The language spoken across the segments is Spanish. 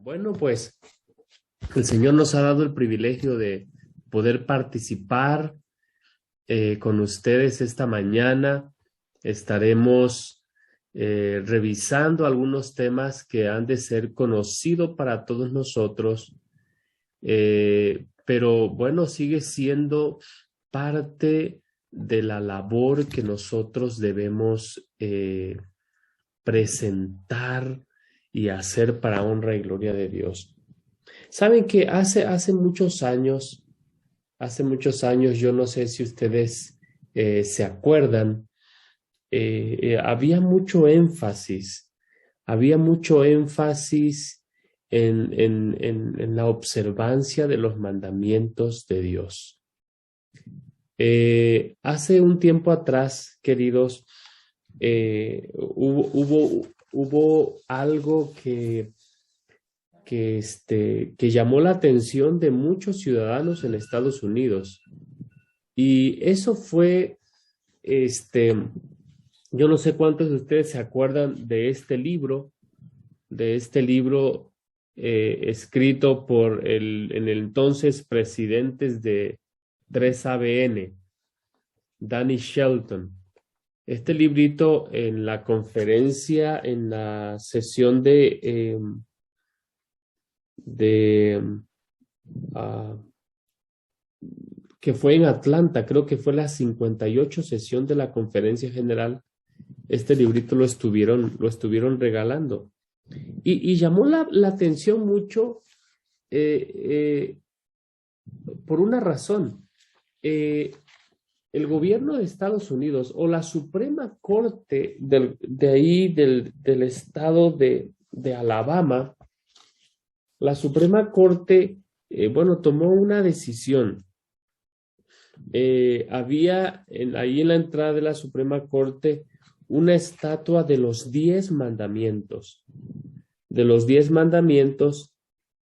Bueno, pues el Señor nos ha dado el privilegio de poder participar con ustedes esta mañana. Estaremos revisando algunos temas que han de ser conocidos para todos nosotros, pero bueno, sigue siendo parte de la labor que nosotros debemos presentar y hacer para honra y gloria de Dios. Saben que hace muchos años, yo no sé si ustedes se acuerdan, había mucho énfasis en la observancia de los mandamientos de Dios. Hace un tiempo atrás, queridos, hubo algo que llamó la atención de muchos ciudadanos en Estados Unidos. Y eso fue, yo no sé cuántos de ustedes se acuerdan de este libro escrito por en el entonces presidentes de 3ABN, Danny Shelton. Este librito en la conferencia, en la sesión que fue en Atlanta, creo que fue la 58 sesión de la conferencia general, este librito lo estuvieron regalando. Y llamó la atención mucho por una razón. El gobierno de Estados Unidos o la Suprema Corte del estado de Alabama, la Suprema Corte, tomó una decisión. Había ahí en la entrada de la Suprema Corte una estatua de los 10 mandamientos.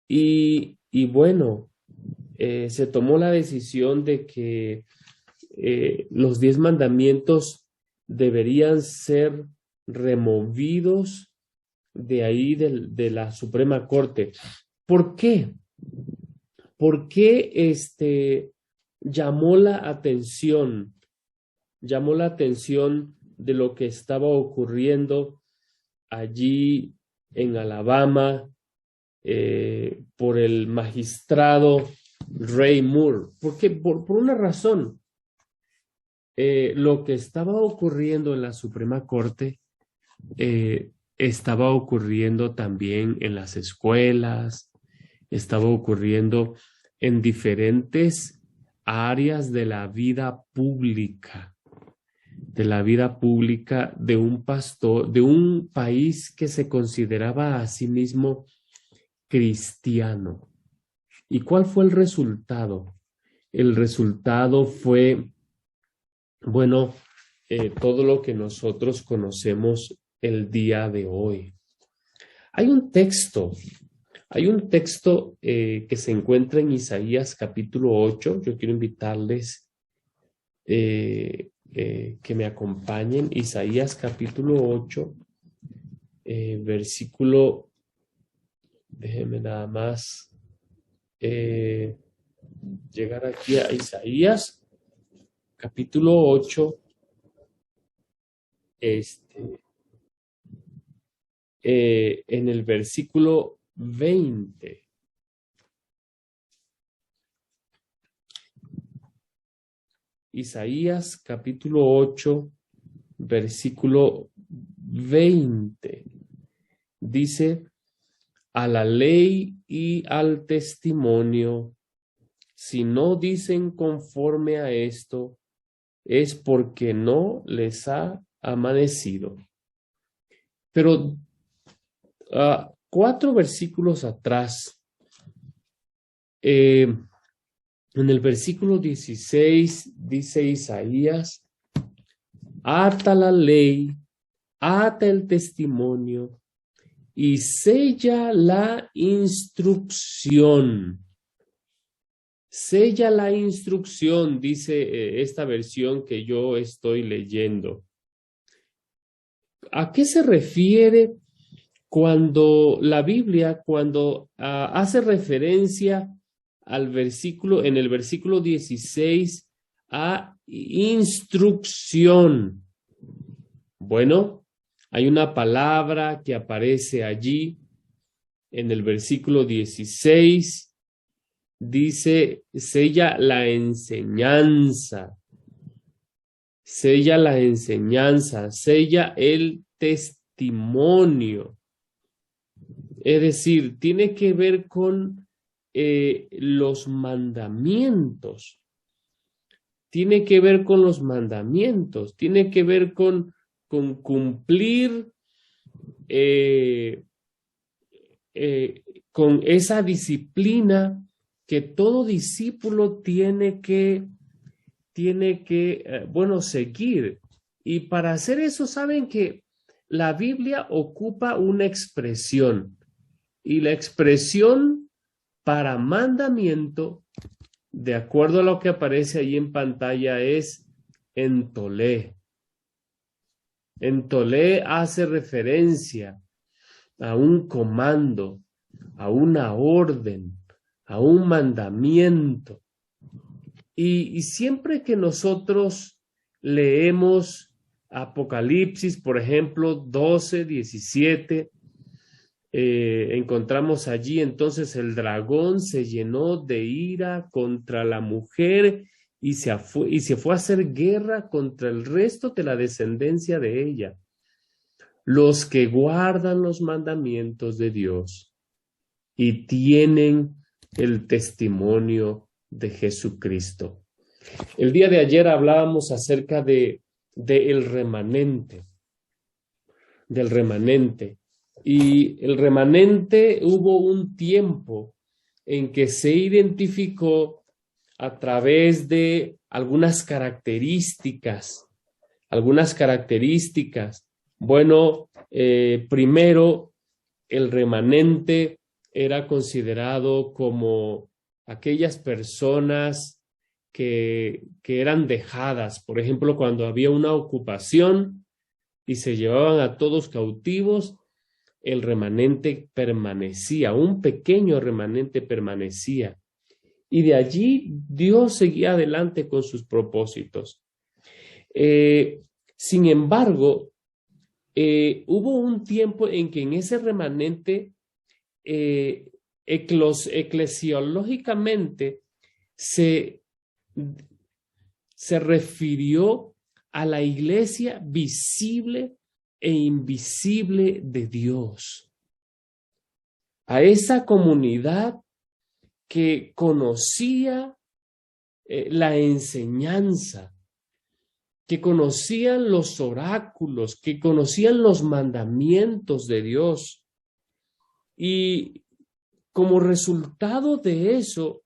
Y se tomó la decisión de que los 10 mandamientos deberían ser removidos de ahí de la Suprema Corte. ¿Por qué? ¿Por qué llamó la atención de lo que estaba ocurriendo allí en Alabama por el magistrado Ray Moore? Porque por una razón, lo que estaba ocurriendo en la Suprema Corte estaba ocurriendo también en las escuelas, estaba ocurriendo en diferentes áreas de la vida pública de un pastor, de un país que se consideraba a sí mismo cristiano. ¿Y cuál fue el resultado? El resultado fue, todo lo que nosotros conocemos el día de hoy. Hay un texto que se encuentra en Isaías capítulo 8. Yo quiero invitarles que me acompañen. Isaías capítulo 8, versículo, déjenme nada más llegar aquí a Isaías capítulo 8, en el versículo 20. Isaías capítulo 8, versículo 20. Dice: a la ley y al testimonio, si no dicen conforme a esto, es porque no les ha amanecido. Pero 4 versículos atrás, en el versículo 16 dice Isaías: ata la ley, ata el testimonio y sella la instrucción. Sella la instrucción, dice esta versión que yo estoy leyendo. ¿A qué se refiere cuando la Biblia, cuando hace referencia al versículo, en el versículo 16, a instrucción. Bueno, hay una palabra que aparece allí en el versículo 16, dice, sella la enseñanza, sella la enseñanza, sella el testimonio. Es decir, tiene que ver con los mandamientos. Tiene que ver con los mandamientos. Tiene que ver con cumplir con esa disciplina que todo discípulo tiene que seguir. Y para hacer eso, saben que la Biblia ocupa una expresión. Y la expresión para mandamiento, de acuerdo a lo que aparece ahí en pantalla, es entolé. Entolé hace referencia a un comando, a una orden, a un mandamiento. Y siempre que nosotros leemos Apocalipsis, por ejemplo, 12, 17, encontramos allí entonces el dragón se llenó de ira contra la mujer y se fue a hacer guerra contra el resto de la descendencia de ella, los que guardan los mandamientos de Dios y tienen el testimonio de Jesucristo. El día de ayer hablábamos acerca del remanente, del remanente. Y el remanente, hubo un tiempo en que se identificó a través de algunas características. Bueno, primero, el remanente era considerado como aquellas personas que eran dejadas. Por ejemplo, cuando había una ocupación y se llevaban a todos cautivos, el remanente permanecía, un pequeño remanente permanecía. Y de allí Dios seguía adelante con sus propósitos. Sin embargo, hubo un tiempo en que en ese remanente, eclesiológicamente, se refirió a la iglesia visible e invisible de Dios, a esa comunidad que conocía la enseñanza, que conocían los oráculos, que conocían los mandamientos de Dios. Y como resultado de eso,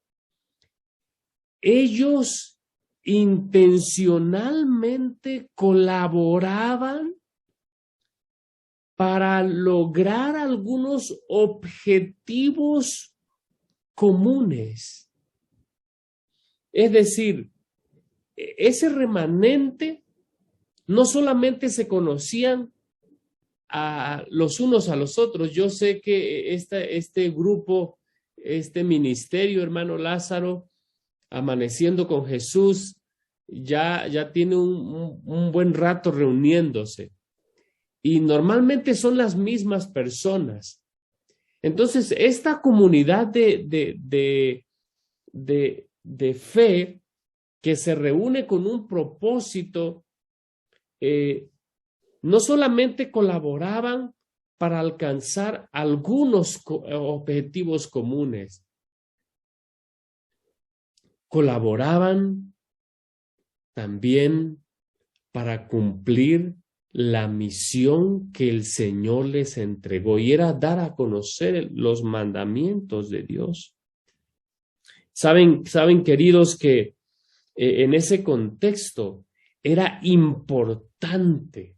ellos intencionalmente colaboraban para lograr algunos objetivos comunes. Es decir, ese remanente no solamente se conocían a los unos a los otros. Yo sé que este grupo, este ministerio, hermano Lázaro, Amaneciendo con Jesús, ya tiene un buen rato reuniéndose. Y normalmente son las mismas personas. Entonces, esta comunidad de fe que se reúne con un propósito, no solamente colaboraban para alcanzar algunos objetivos comunes, colaboraban también para cumplir la misión que el Señor les entregó, y era dar a conocer los mandamientos de Dios. Saben, queridos, que en ese contexto era importante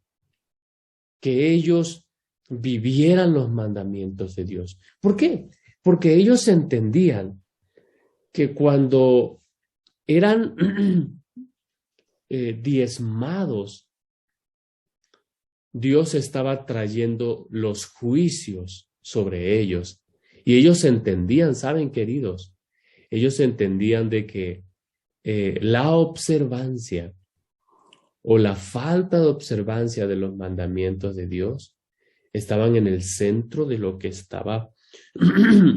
que ellos vivieran los mandamientos de Dios. ¿Por qué? Porque ellos entendían que cuando eran diezmados Dios estaba trayendo los juicios sobre ellos. Y ellos entendían, ¿saben, queridos? Ellos entendían de que la observancia o la falta de observancia de los mandamientos de Dios estaban en el centro de lo que estaba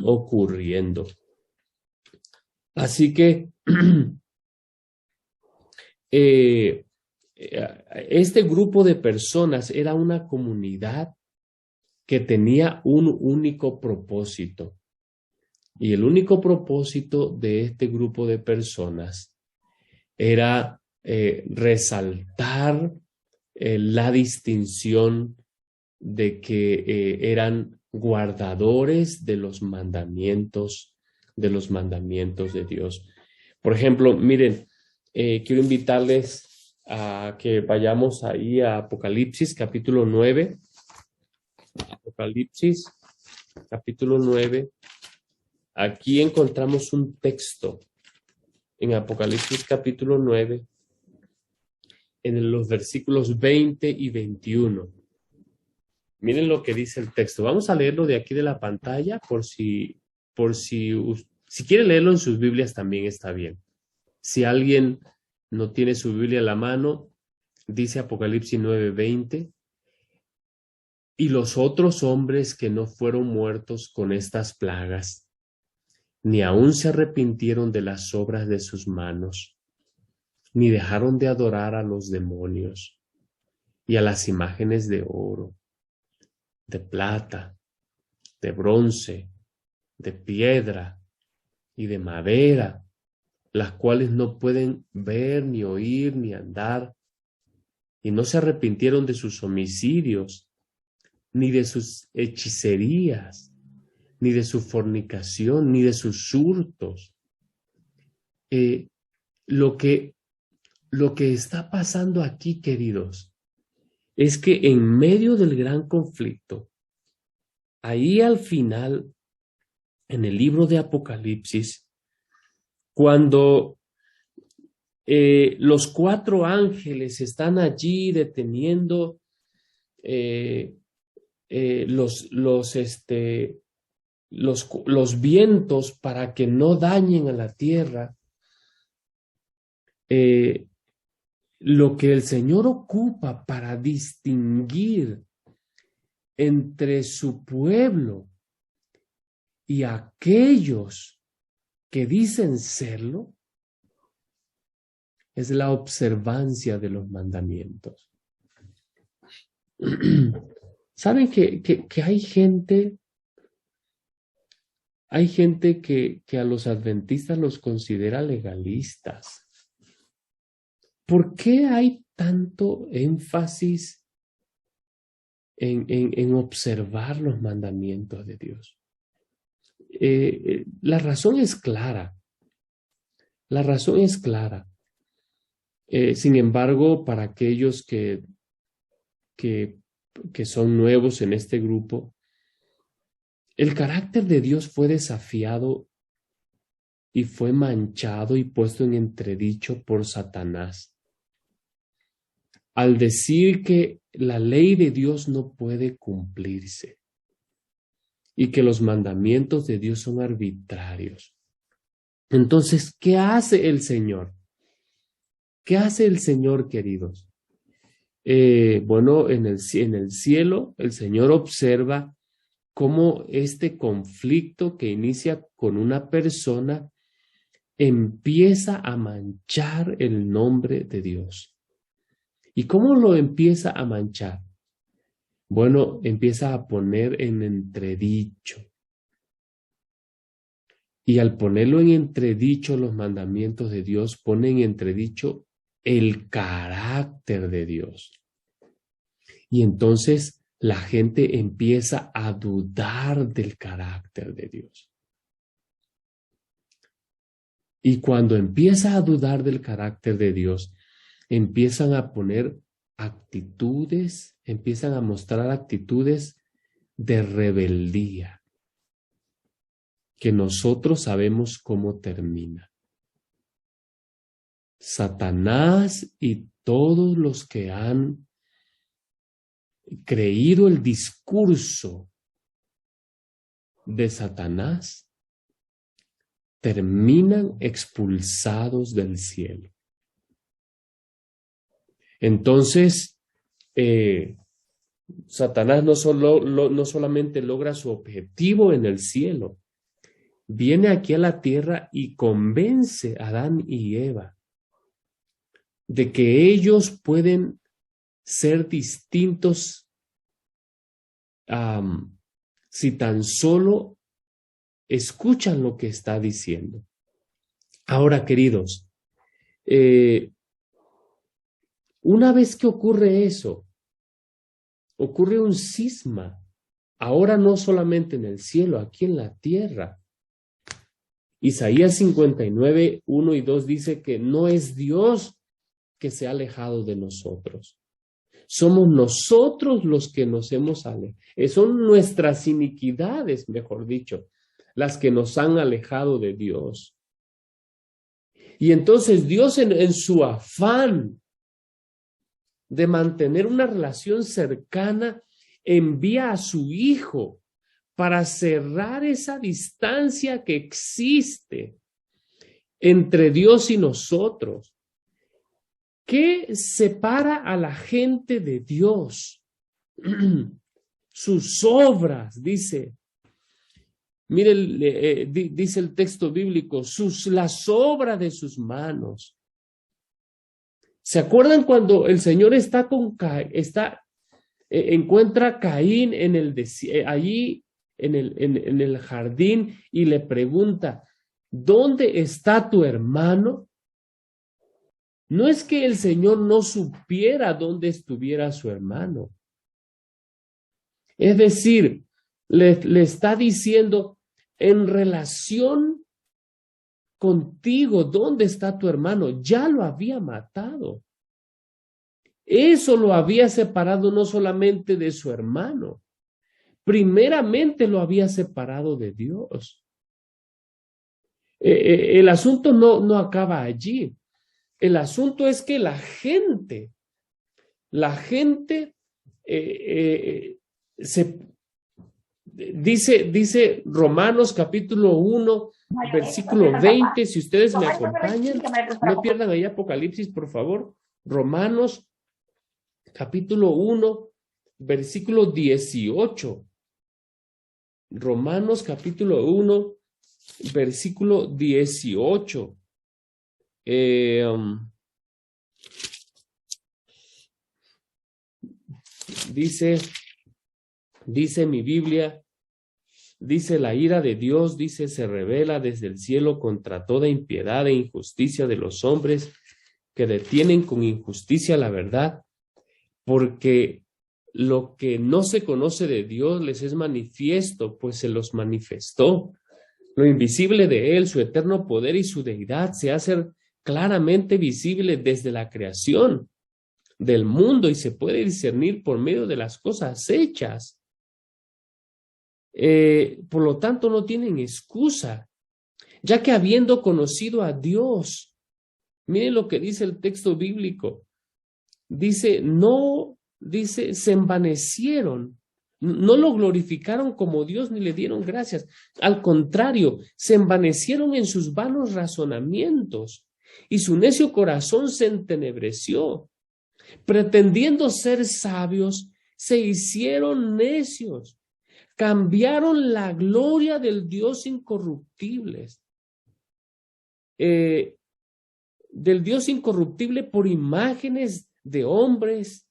ocurriendo. Así que este grupo de personas era una comunidad que tenía un único propósito. Y el único propósito de este grupo de personas era resaltar la distinción de que eran guardadores de los mandamientos de Dios. Por ejemplo, miren, quiero invitarles a que vayamos ahí a Apocalipsis capítulo 9. Apocalipsis capítulo 9. Aquí encontramos un texto en Apocalipsis capítulo 9, en los versículos 20 y 21. Miren lo que dice el texto. Vamos a leerlo de aquí de la pantalla si quieren leerlo en sus Biblias también está bien. Si alguien no tiene su Biblia a la mano, dice Apocalipsis 9:20. Y los otros hombres que no fueron muertos con estas plagas, ni aun se arrepintieron de las obras de sus manos, ni dejaron de adorar a los demonios y a las imágenes de oro, de plata, de bronce, de piedra y de madera, las cuales no pueden ver, ni oír, ni andar, y no se arrepintieron de sus homicidios, ni de sus hechicerías, ni de su fornicación, ni de sus hurtos. Lo que está pasando aquí, queridos, es que en medio del gran conflicto, ahí al final, en el libro de Apocalipsis, cuando los 4 ángeles están allí deteniendo los vientos para que no dañen a la tierra, lo que el Señor ocupa para distinguir entre su pueblo y aquellos que dicen serlo es la observancia de los mandamientos. ¿Saben que hay gente que a los adventistas los considera legalistas? ¿Por qué hay tanto énfasis en observar los mandamientos de Dios? La razón es clara. La razón es clara. Sin embargo, para aquellos que son nuevos en este grupo, el carácter de Dios fue desafiado y fue manchado y puesto en entredicho por Satanás, al decir que la ley de Dios no puede cumplirse y que los mandamientos de Dios son arbitrarios. Entonces, ¿qué hace el Señor? ¿Qué hace el Señor, queridos? Bueno, en el cielo, el Señor observa cómo este conflicto que inicia con una persona empieza a manchar el nombre de Dios. ¿Y cómo lo empieza a manchar? Bueno, empieza a poner en entredicho. Y al ponerlo en entredicho los mandamientos de Dios, pone en entredicho el carácter de Dios. Y entonces la gente empieza a dudar del carácter de Dios. Y cuando empieza a dudar del carácter de Dios, empiezan a poner actitudes, empiezan a mostrar actitudes de rebeldía, que nosotros sabemos cómo termina. Satanás y todos los que han creído el discurso de Satanás, terminan expulsados del cielo. Entonces, Satanás no solamente logra su objetivo en el cielo, viene aquí a la tierra y convence a Adán y Eva de que ellos pueden ser distintos si tan solo escuchan lo que está diciendo. Ahora, queridos, una vez que ocurre eso, ocurre un cisma, ahora no solamente en el cielo, aquí en la tierra. Isaías 59, 1 y 2 dice que no es Dios que se ha alejado de nosotros. Somos nosotros los que nos hemos alejado. Son nuestras iniquidades, mejor dicho, las que nos han alejado de Dios. Y entonces Dios en su afán de mantener una relación cercana, envía a su Hijo para cerrar esa distancia que existe entre Dios y nosotros. ¿Qué separa a la gente de Dios? Sus obras, dice. Mire, dice el texto bíblico, las obras de sus manos. ¿Se acuerdan cuando el Señor encuentra a Caín allí en el jardín y le pregunta, ¿dónde está tu hermano? No es que el Señor no supiera dónde estuviera su hermano. Es decir, le está diciendo, en relación contigo, ¿dónde está tu hermano? Ya lo había matado. Eso lo había separado no solamente de su hermano, primeramente lo había separado de Dios. El asunto no acaba allí. El asunto es que la gente dice Romanos capítulo 1, versículo 20, si ustedes me acompañan, no pierdan ahí Apocalipsis, por favor. Romanos capítulo 1, versículo 18. Romanos capítulo 1, versículo 18. Dice mi Biblia, dice la ira de Dios, dice, se revela desde el cielo contra toda impiedad e injusticia de los hombres que detienen con injusticia la verdad, porque lo que no se conoce de Dios les es manifiesto, pues se los manifestó. Lo invisible de Él, su eterno poder y su deidad se hace claramente visible desde la creación del mundo y se puede discernir por medio de las cosas hechas. Por lo tanto, no tienen excusa, ya que habiendo conocido a Dios, miren lo que dice el texto bíblico, dice, se envanecieron, no lo glorificaron como Dios ni le dieron gracias, al contrario, se envanecieron en sus vanos razonamientos y su necio corazón se entenebreció, pretendiendo ser sabios, se hicieron necios. Cambiaron la gloria del Dios incorruptible, por imágenes de hombres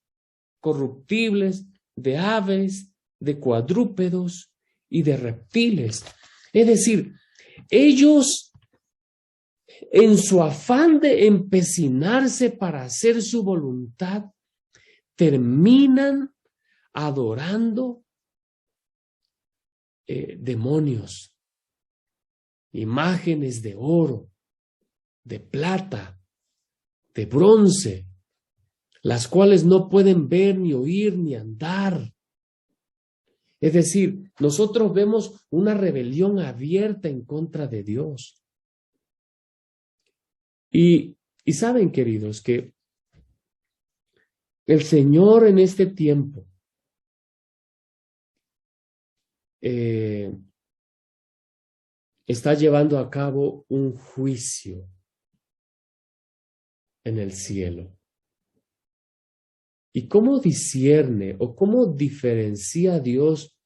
corruptibles, de aves, de cuadrúpedos y de reptiles. Es decir, ellos, en su afán de empecinarse para hacer su voluntad, terminan adorando demonios, imágenes de oro, de plata, de bronce, las cuales no pueden ver, ni oír, ni andar. Es decir, nosotros vemos una rebelión abierta en contra de Dios. Y saben, queridos, que el Señor en este tiempo está llevando a cabo un juicio en el cielo. ¿Y cómo discierne o cómo diferencia a Dios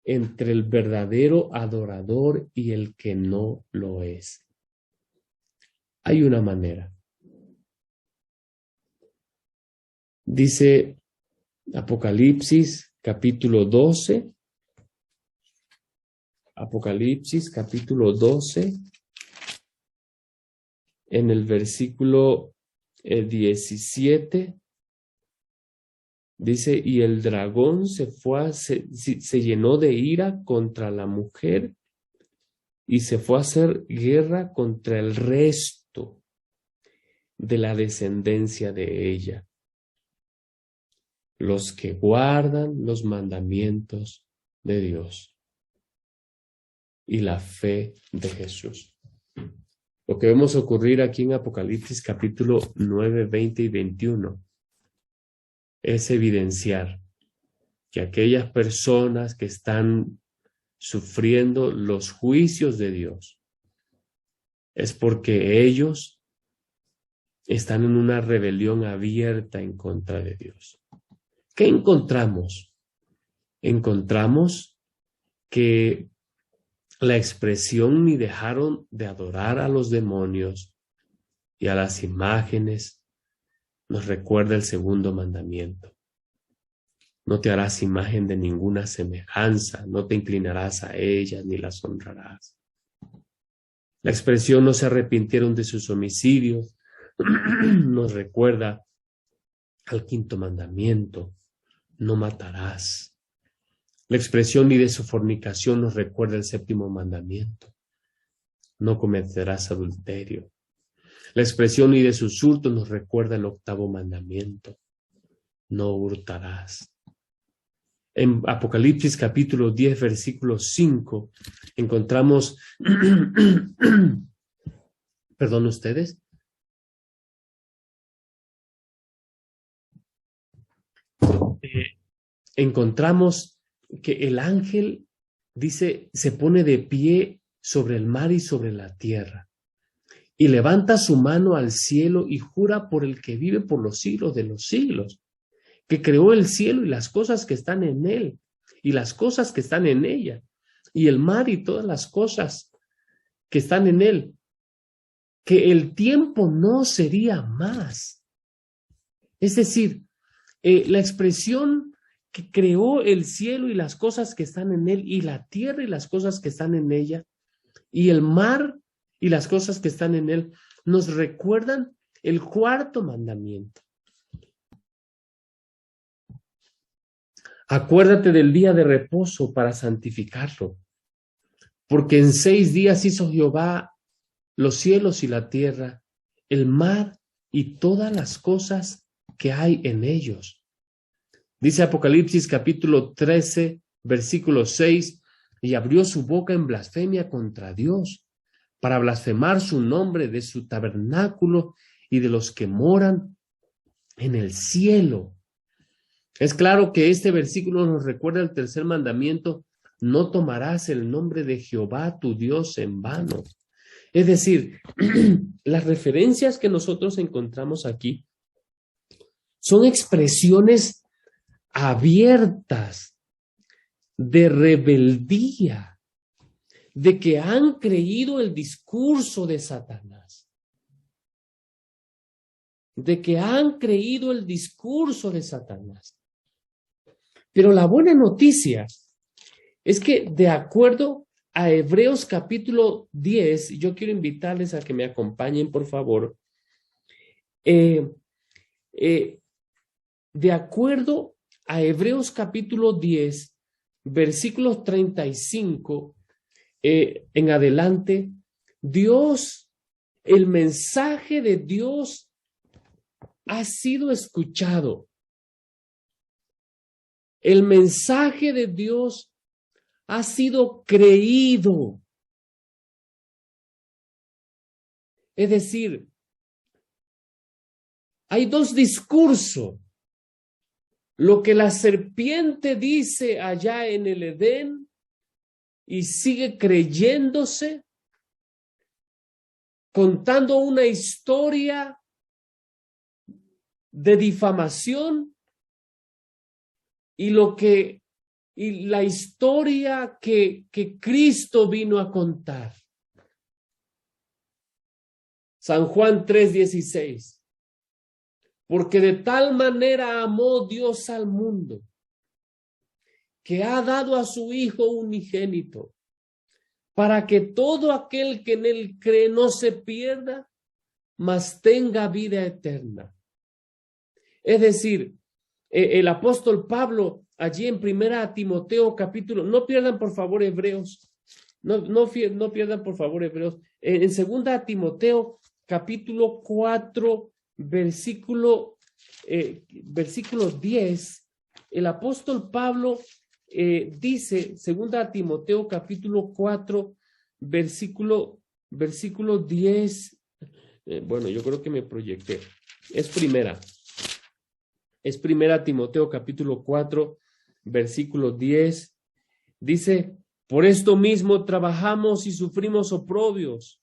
entre el verdadero adorador y el que no lo es? Hay una manera. Dice Apocalipsis capítulo 12. Apocalipsis capítulo 12. En el versículo 17. Dice, y el dragón se llenó de ira contra la mujer y se fue a hacer guerra contra el resto de la descendencia de ella, los que guardan los mandamientos de Dios y la fe de Jesús. Lo que vemos ocurrir aquí en Apocalipsis capítulo 9, 20 y 21 es evidenciar que aquellas personas que están sufriendo los juicios de Dios es porque ellos están en una rebelión abierta en contra de Dios. ¿Qué encontramos? Encontramos que la expresión ni dejaron de adorar a los demonios y a las imágenes nos recuerda el segundo mandamiento. No te harás imagen de ninguna semejanza, no te inclinarás a ellas ni las honrarás. La expresión no se arrepintieron de sus homicidios nos recuerda al quinto mandamiento, no matarás. La expresión ni de su fornicación nos recuerda el séptimo mandamiento, no cometerás adulterio. La expresión ni de sus hurtos nos recuerda el octavo mandamiento, no hurtarás. En Apocalipsis capítulo 10, versículo 5, encontramos, perdón ustedes, encontramos que el ángel, dice, se pone de pie sobre el mar y sobre la tierra, y levanta su mano al cielo y jura por el que vive por los siglos de los siglos, que creó el cielo y las cosas que están en él, y las cosas que están en ella, y el mar y todas las cosas que están en él, que el tiempo no sería más. Es decir, la expresión que creó el cielo y las cosas que están en él, y la tierra y las cosas que están en ella, y el mar y las cosas que están en él, nos recuerdan el cuarto mandamiento. Acuérdate del día de reposo para santificarlo, porque en 6 días hizo Jehová los cielos y la tierra, el mar y todas las cosas que hay en ellos. Dice Apocalipsis capítulo 13, versículo 6, y abrió su boca en blasfemia contra Dios, para blasfemar su nombre de su tabernáculo y de los que moran en el cielo. Es claro que este versículo nos recuerda el tercer mandamiento: no tomarás el nombre de Jehová tu Dios en vano. Es decir, las referencias que nosotros encontramos aquí son expresiones abiertas de rebeldía, de que han creído el discurso de Satanás, de que han creído el discurso de Satanás. Pero la buena noticia es que, de acuerdo a Hebreos capítulo 10, yo quiero invitarles a que me acompañen, por favor. De acuerdo a Hebreos capítulo 10, versículos 35 en adelante, Dios, el mensaje de Dios ha sido escuchado. El mensaje de Dios ha sido creído. Es decir, hay dos discursos. Lo que la serpiente dice allá en el Edén y sigue creyéndose, contando una historia de difamación y la historia que Cristo vino a contar. San Juan 3:16. Porque de tal manera amó Dios al mundo, que ha dado a su Hijo unigénito, para que todo aquel que en él cree no se pierda, mas tenga vida eterna. Es decir, el apóstol Pablo, allí en 1 Timoteo capítulo, no pierdan por favor Hebreos, no pierdan por favor Hebreos, en 2 Timoteo capítulo 4, versículo 10, el apóstol Pablo dice, 2 Timoteo capítulo 4, versículo 10, bueno, yo creo que me proyecté, es primera Timoteo capítulo 4, versículo 10, dice, por esto mismo trabajamos y sufrimos oprobios,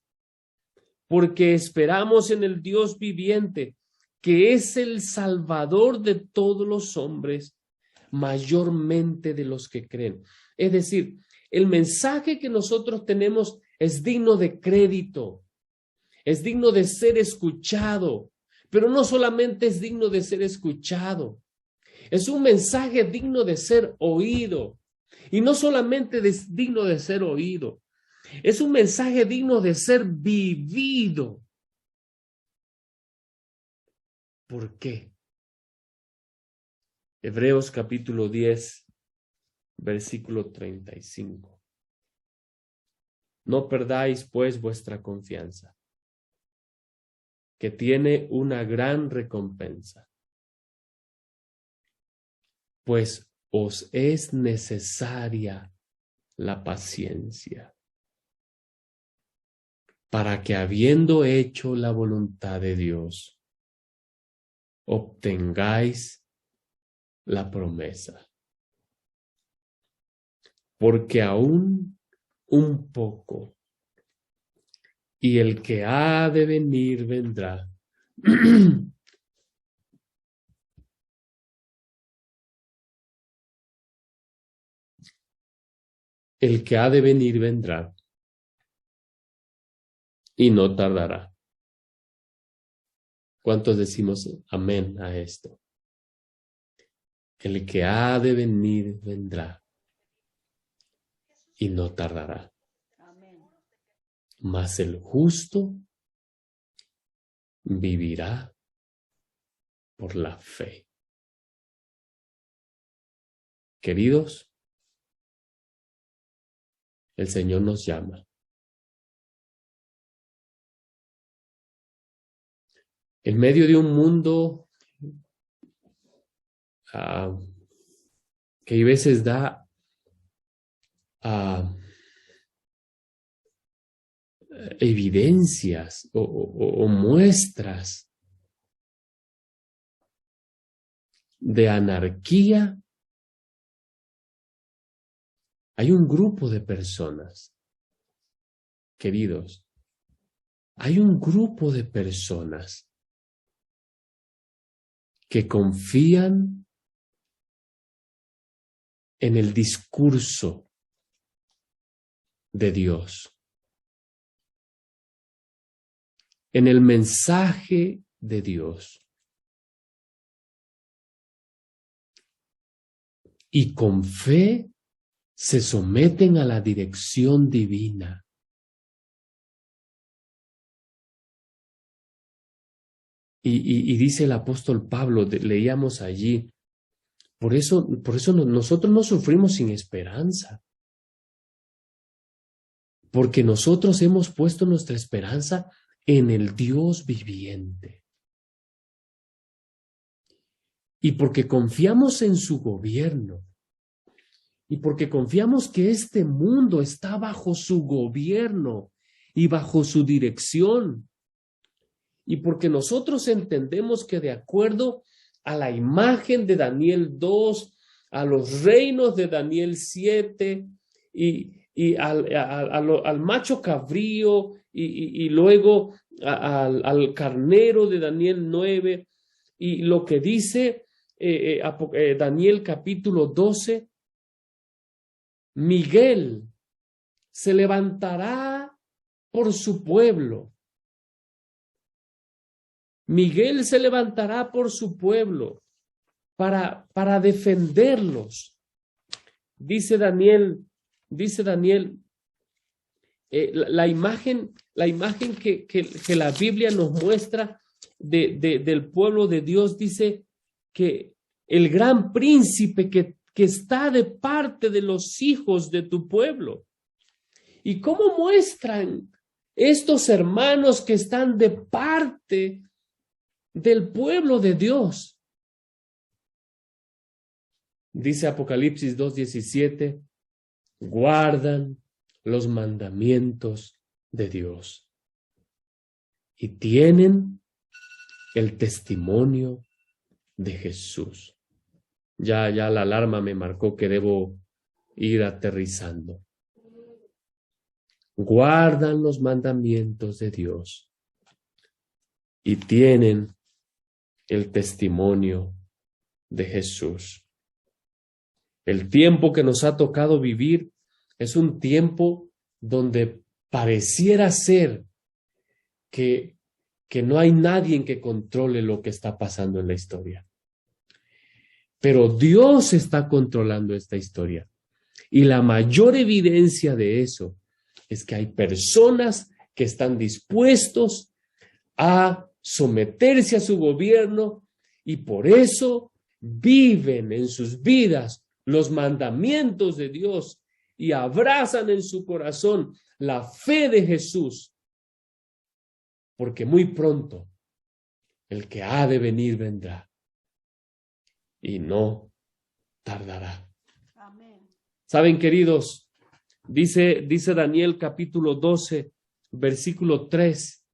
porque esperamos en el Dios viviente, que es el Salvador de todos los hombres, mayormente de los que creen. Es decir, el mensaje que nosotros tenemos es digno de crédito, es digno de ser escuchado, pero no solamente es digno de ser escuchado, es un mensaje digno de ser oído, y no solamente es digno de ser oído, es un mensaje digno de ser vivido. ¿Por qué? Hebreos capítulo 10, versículo 35. No perdáis pues vuestra confianza, que tiene una gran recompensa, pues os es necesaria la paciencia, para que habiendo hecho la voluntad de Dios, obtengáis la promesa. Porque aún un poco, y el que ha de venir vendrá. El que ha de venir vendrá, y no tardará. ¿Cuántos decimos amén a esto? El que ha de venir vendrá, y no tardará. Mas el justo vivirá por la fe. Queridos, el Señor nos llama. En medio de un mundo que a veces da evidencias o muestras de anarquía, hay un grupo de personas, queridos, hay un grupo de personas que confían en el discurso de Dios, en el mensaje de Dios, y con fe se someten a la dirección divina. Y dice el apóstol Pablo, leíamos allí, por eso nosotros no sufrimos sin esperanza, porque nosotros hemos puesto nuestra esperanza en el Dios viviente. Y porque confiamos en su gobierno, y porque confiamos que este mundo está bajo su gobierno y bajo su dirección, y porque nosotros entendemos que de acuerdo a la imagen de Daniel 2, a los reinos de Daniel 7, y y al macho cabrío y luego al carnero de Daniel 9 y lo que dice Daniel capítulo 12, Miguel se levantará por su pueblo. Miguel se levantará por su pueblo para defenderlos. Dice Daniel, la imagen que la Biblia nos muestra del pueblo de Dios, dice que el gran príncipe que está de parte de los hijos de tu pueblo. ¿Y cómo muestran estos hermanos que están de parte del pueblo de Dios? Dice Apocalipsis 2:17, guardan los mandamientos de Dios y tienen el testimonio de Jesús. Ya la alarma me marcó que debo ir aterrizando. Guardan los mandamientos de Dios y tienen el testimonio de Jesús. El tiempo que nos ha tocado vivir es un tiempo donde pareciera ser que no hay nadie que controle lo que está pasando en la historia. Pero Dios está controlando esta historia. Y la mayor evidencia de eso es que hay personas que están dispuestos a someterse a su gobierno y por eso viven en sus vidas los mandamientos de Dios y abrazan en su corazón la fe de Jesús, porque muy pronto el que ha de venir vendrá y no tardará. Amén. Saben, queridos, dice Daniel capítulo 12, versículo 3,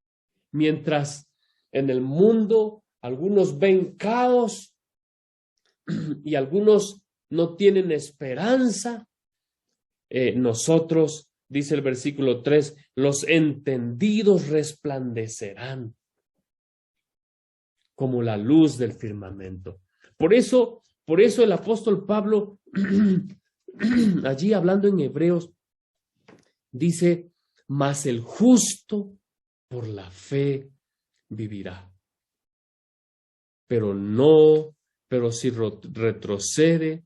mientras en el mundo algunos ven caos y algunos no tienen esperanza, nosotros, dice el versículo 3, los entendidos resplandecerán como la luz del firmamento. Por eso el apóstol Pablo, allí hablando en Hebreos, dice, mas el justo por la fe vivirá. Pero si retrocede,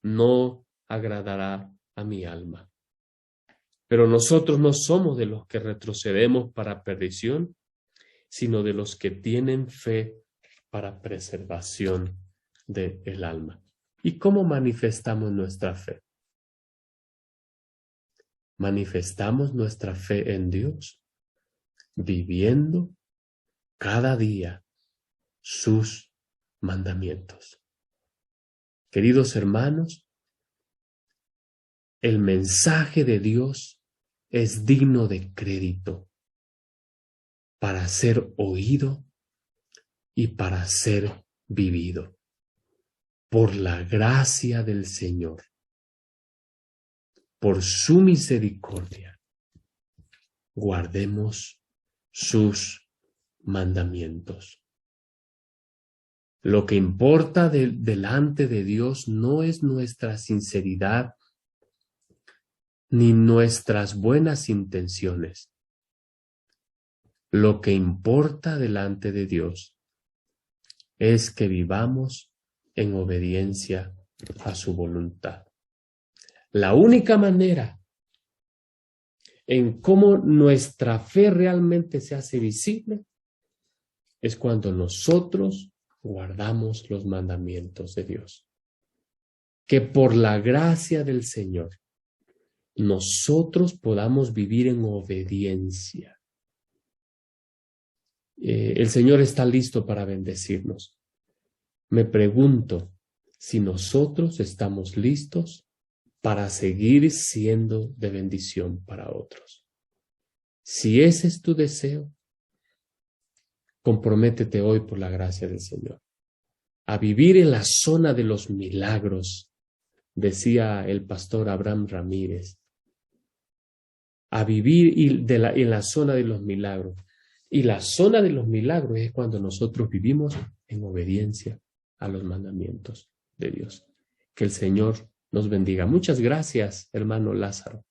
no agradará a mi alma. Pero nosotros no somos de los que retrocedemos para perdición, sino de los que tienen fe para preservación del alma. ¿Y cómo manifestamos nuestra fe? Manifestamos nuestra fe en Dios, viviendo cada día sus mandamientos. Queridos hermanos, el mensaje de Dios es digno de crédito para ser oído y para ser vivido por la gracia del Señor, por su misericordia. Guardemos sus mandamientos. Lo que importa delante de Dios no es nuestra sinceridad ni nuestras buenas intenciones. Lo que importa delante de Dios es que vivamos en obediencia a su voluntad. La única manera en cómo nuestra fe realmente se hace visible es cuando nosotros guardamos los mandamientos de Dios. Que por la gracia del Señor nosotros podamos vivir en obediencia. El Señor está listo para bendecirnos. Me pregunto si nosotros estamos listos para seguir siendo de bendición para otros. Si ese es tu deseo, comprométete hoy por la gracia del Señor a vivir en la zona de los milagros, decía el pastor Abraham Ramírez. a vivir en la zona de los milagros. Y la zona de los milagros es cuando nosotros vivimos en obediencia a los mandamientos de Dios. Que el Señor nos bendiga. Muchas gracias, hermano Lázaro.